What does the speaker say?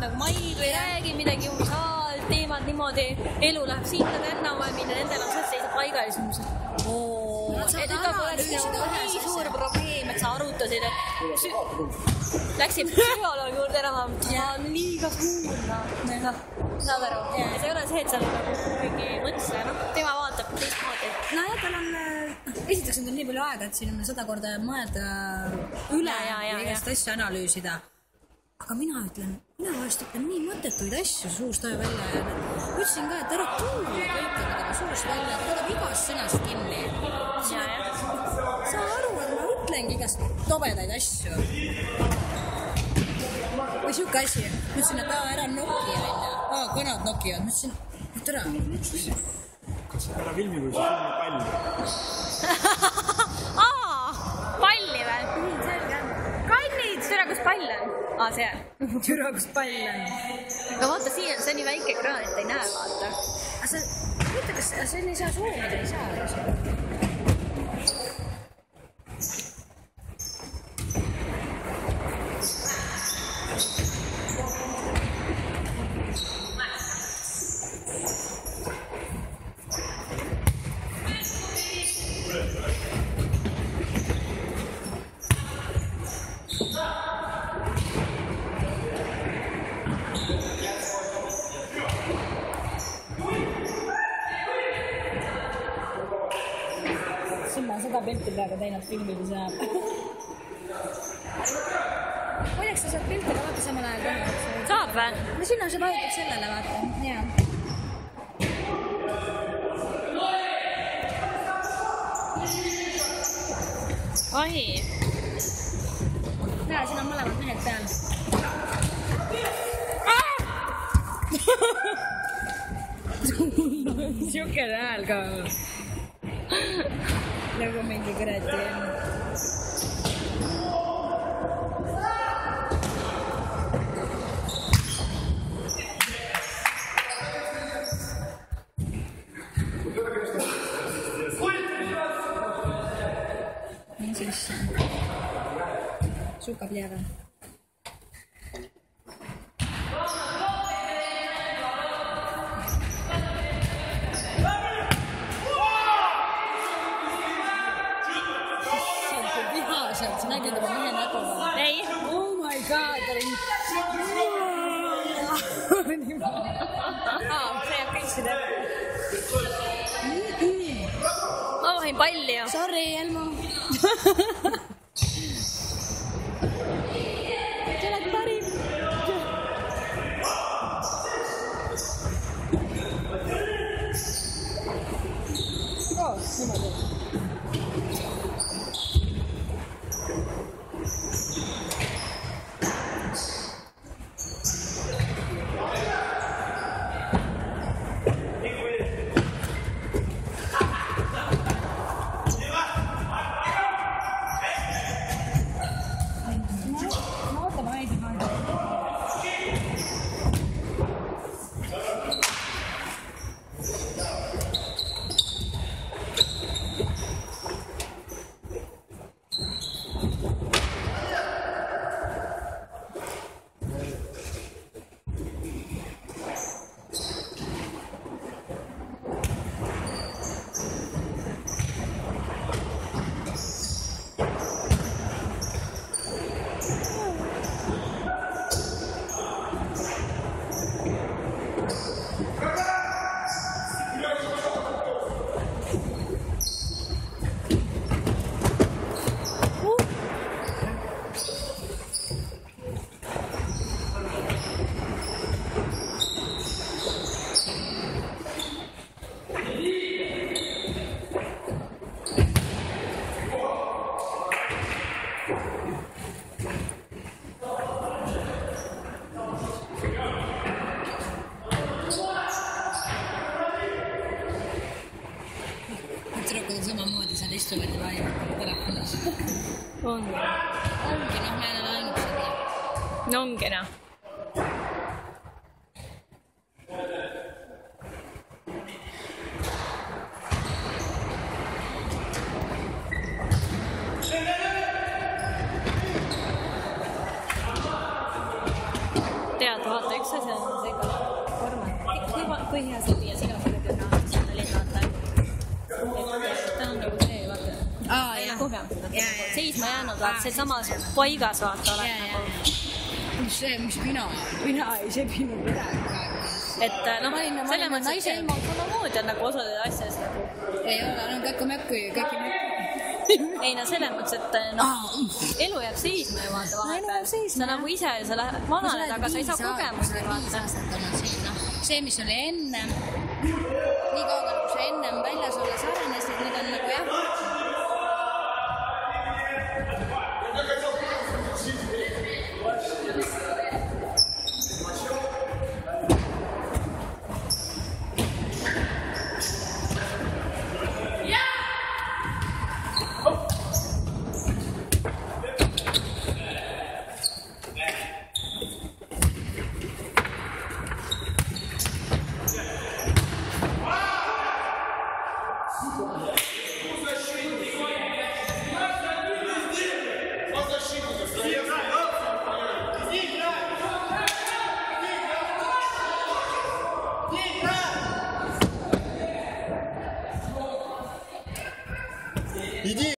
nagu Mailu ei räägi midagi teemad niimoodi, elu läheb sinna tännaval, minna nendel on seisab paiga ja siis et iga poleks nii suur probleem, et sa arutasid, et läksid psühholoogi juurde enam, liiga suur, saad aru. Ja see ei ole see, et sa mingi mõtlesid, tema vaatab teistmoodi. Nojah, tal on, esiteks on tal nii palju aega, et siin on 100 korda mõelda üle ja igast asju analüüsida. Aga mina vahest ütlen nii mõttetuid asju suust öö välja ja ütlesin ka, et ära tuua kõike midagi suust välja, et võtab igast sõnast kinni. Saa aru, et ma ütlengi igast tobedaid asju. Või siuke asi, mõtlesin, et ära noki välja. Kanad nokivad, mõtlesin, et ära. Kas ära filmi, kui see filmi palli? Palli või? Kannid, türa, kus pall on? See on. Türa, kus pall on. Aga vaata, siin on see nii väike ekraan, et ei näe, vaata. Aga kas see ei saa soomida, ei saa? Pilti praegu teinud filmid ei saa. Hoidaks sa sealt pilti, vaata samal ajal. Saab või? No sinna see vajutab sellele, vaata. Jaa. Ahi. Näe, siin on mõlemad mehed peal. Siuke hääl ka. Nagu mingi kuradi. Nii siis. Sukab lieva. Sa nägid juba mehe nägu või? Ei. Oh my god, ta oli... See jääb kõik seda. Ma vahin palli ju. Sorry, Elmo. Sa oled parim. Niimoodi. Samamoodi seal istuvad ja vaiavad telefonis. Ongi, ma ei ole ainult seda. No ongi, tead, vaata, üks asi on see ka format. Kui hea see viia sinu kõrgümnaasiumi sinna linnaata. Ta on nagu see, vaata. Ei ole kogenud. Seisma jäänud, vaata, see samas paigas vaata oled nagu. See, mis mina ei sebinud midagi. Et noh, selle mõttes, et ilma samamoodi on nagu osade asjas nagu. Ei ole, no kõiki mökki. Ei no selles mõttes, et noh, elu jääb seisma ju vaata vahepeal. Sa nagu ise, sa lähed vananed, aga sa ei saa kogemust vaata. See, mis oli enne, nii kaugel, kui sa ennem väljas olles arenesid, nüüd on nagu Иди!